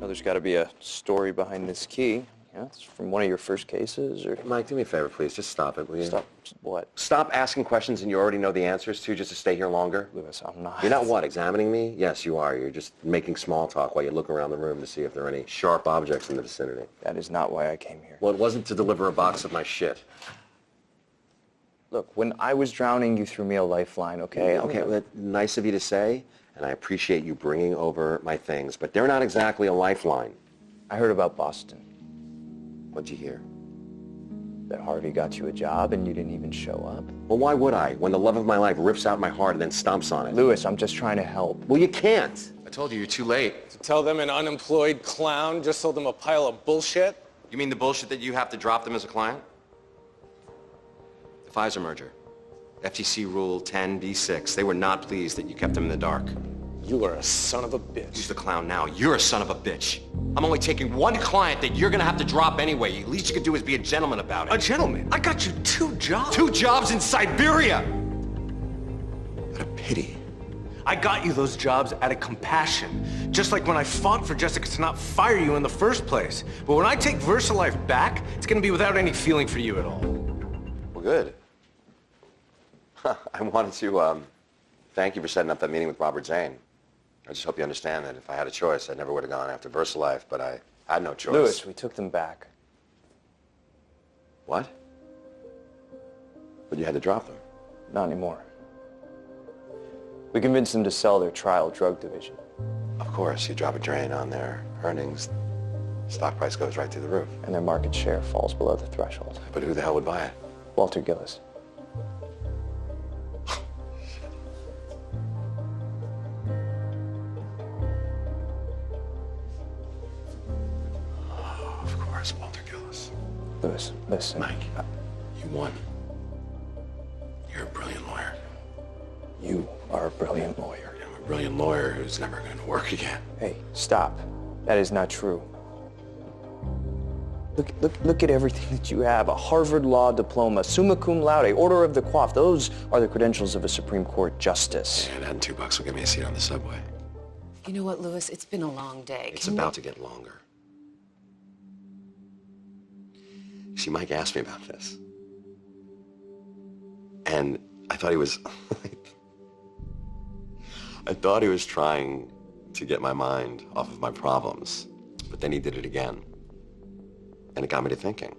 know, there's got to be a story behind this key. Yeah, it's from one of your first cases, or... Mike, do me a favor, please. Just stop it, will you? Stop what? Stop asking questions and you already know the answers to just to stay here longer. Lewis, I'm not... You're not what, examining me? Yes, you are. You're just making small talk while you look around the room to see if there are any sharp objects in the vicinity. That is not why I came here. Well, it wasn't to deliver a box of my shit. Look, when I was drowning, you threw me a lifeline, okay? Okay, well, that's nice of you to say, and I appreciate you bringing over my things, but they're not exactly a lifeline. I heard about Boston. What'd you hear? That Harvey got you a job and you didn't even show up. Well, why would I, when the love of my life rips out my heart and then stomps on it? Lewis, I'm just trying to help. Well, you can't. I told you, you're too late. To tell them an unemployed clown just sold them a pile of bullshit? You mean the bullshit that you have to drop them as a client? The Pfizer merger. FTC Rule 10b-6. They were not pleased that you kept them in the dark. You are a son of a bitch. Who's the clown now? You're a son of a bitch. I'm only taking one client that you're gonna have to drop anyway. The least you could do is be a gentleman about it. A gentleman? I got you 2 jobs. 2 jobs in Siberia! What a pity. I got you those jobs out of compassion. Just like when I fought for Jessica to not fire you in the first place. But when I take VersaLife back, it's gonna be without any feeling for you at all. Well, good. I wanted to thank you for setting up that meeting with Robert Zane. I just hope you understand that if I had a choice, I never would have gone after VersaLife, but I had no choice. Lewis, we took them back. What? But you had to drop them. Not anymore. We convinced them to sell their trial drug division. Of course, you drop a drain on their earnings, stock price goes right through the roof. And their market share falls below the threshold. But who the hell would buy it? Walter Gillis. Walter Gillis. Lewis, listen. Mike, you won. You're a brilliant lawyer. You are a brilliant lawyer. I'm a brilliant lawyer who's never going to work again. Hey, stop. That is not true. Look at everything that you have. A Harvard Law diploma, summa cum laude, Order of the Coif. Those are the credentials of a Supreme Court justice. And adding $2 will get me a seat on the subway. You know what, Lewis? It's been a long day. It's about to get longer. See, Mike asked me about this. And I thought he was... I thought he was trying to get my mind off of my problems. But then he did it again. And it got me to thinking.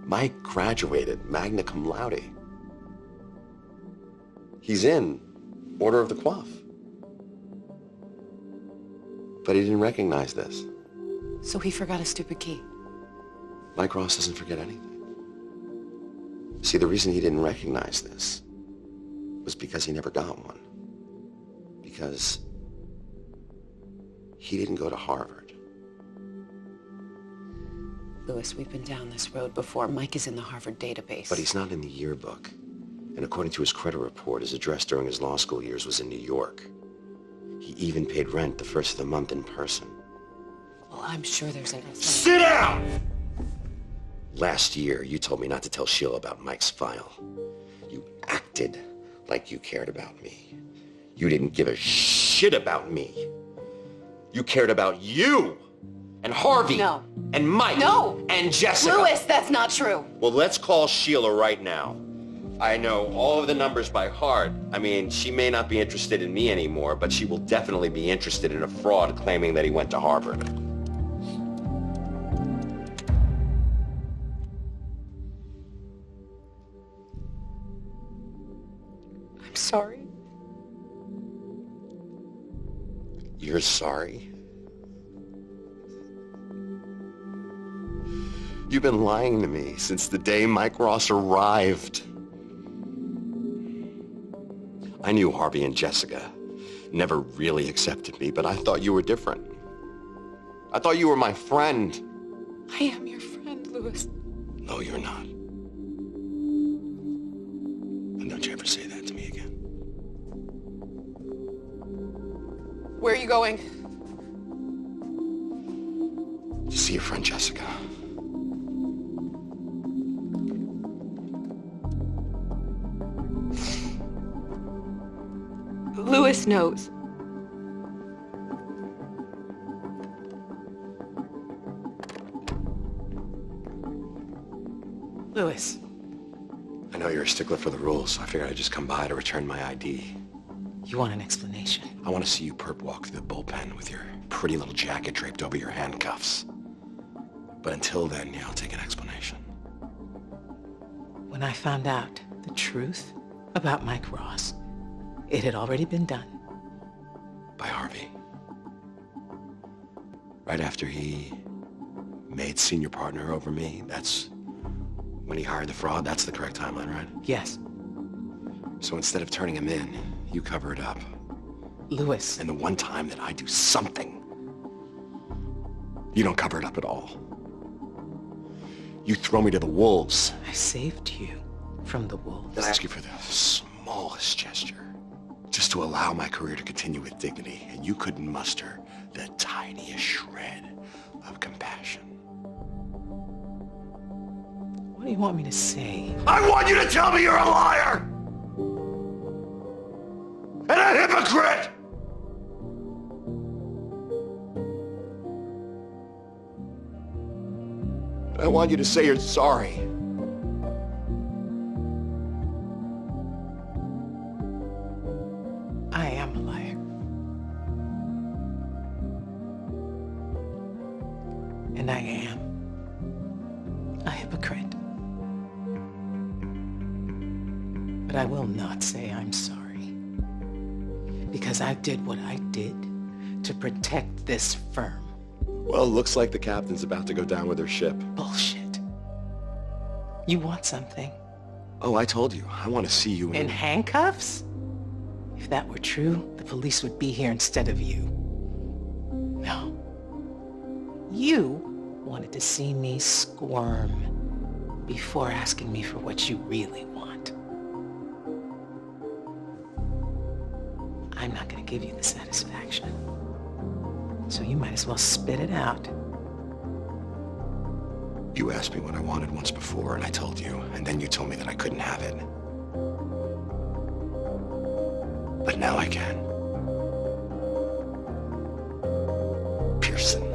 Mike graduated magna cum laude. He's in Order of the Coif. But he didn't recognize this. So he forgot a stupid key. Mike Ross doesn't forget anything. See, the reason he didn't recognize this was because he never got one. Because he didn't go to Harvard. Lewis, we've been down this road before. Mike is in the Harvard database. But he's not in the yearbook. And according to his credit report, his address during his law school years was in New York. He even paid rent the first of the month in person. Well, I'm sure there's an... Sit down! Last year, you told me not to tell Sheila about Mike's file. You acted like you cared about me. You didn't give a shit about me. You cared about you and Harvey. No. And Mike. No. And Jessica. Lewis, that's not true. Well, let's call Sheila right now. I know all of the numbers by heart. I mean, she may not be interested in me anymore, but she will definitely be interested in a fraud claiming that he went to Harvard. I'm sorry. You're sorry? You've been lying to me since the day Mike Ross arrived. I knew Harvey and Jessica never really accepted me, but I thought you were different. I thought you were my friend. I am your friend, Lewis. No, you're not. And don't you ever say that to me again. Where are you going? To see your friend Jessica. Lewis knows. Louis. I know you're a stickler for the rules, so I figured I'd just come by to return my ID. You want an explanation? I want to see you perp walk through the bullpen with your pretty little jacket draped over your handcuffs. But until then, yeah, I'll take an explanation. When I found out the truth about Mike Ross, it had already been done. By Harvey. Right after he made senior partner over me, that's when he hired the fraud. That's the correct timeline, right? Yes. So instead of turning him in, you cover it up. Louis. And the one time that I do something, you don't cover it up at all. You throw me to the wolves. I saved you from the wolves. Then I ask you for the smallest gesture, just to allow my career to continue with dignity, and you couldn't muster the tiniest shred of compassion. What do you want me to say? I want you to tell me you're a liar! And a hypocrite! I want you to say you're sorry. I am a liar. And I am a hypocrite. But I will not say I'm sorry. Because I did what I did to protect this firm. Well, looks like the captain's about to go down with her ship. Bullshit. You want something? Oh, I told you. I want to see you In handcuffs? If that were true, the police would be here instead of you. No. You wanted to see me squirm before asking me for what you really want. I'm not going to give you the satisfaction. So you might as well spit it out. You asked me what I wanted once before, and I told you, and then you told me that I couldn't have it. But now I can. Pearson.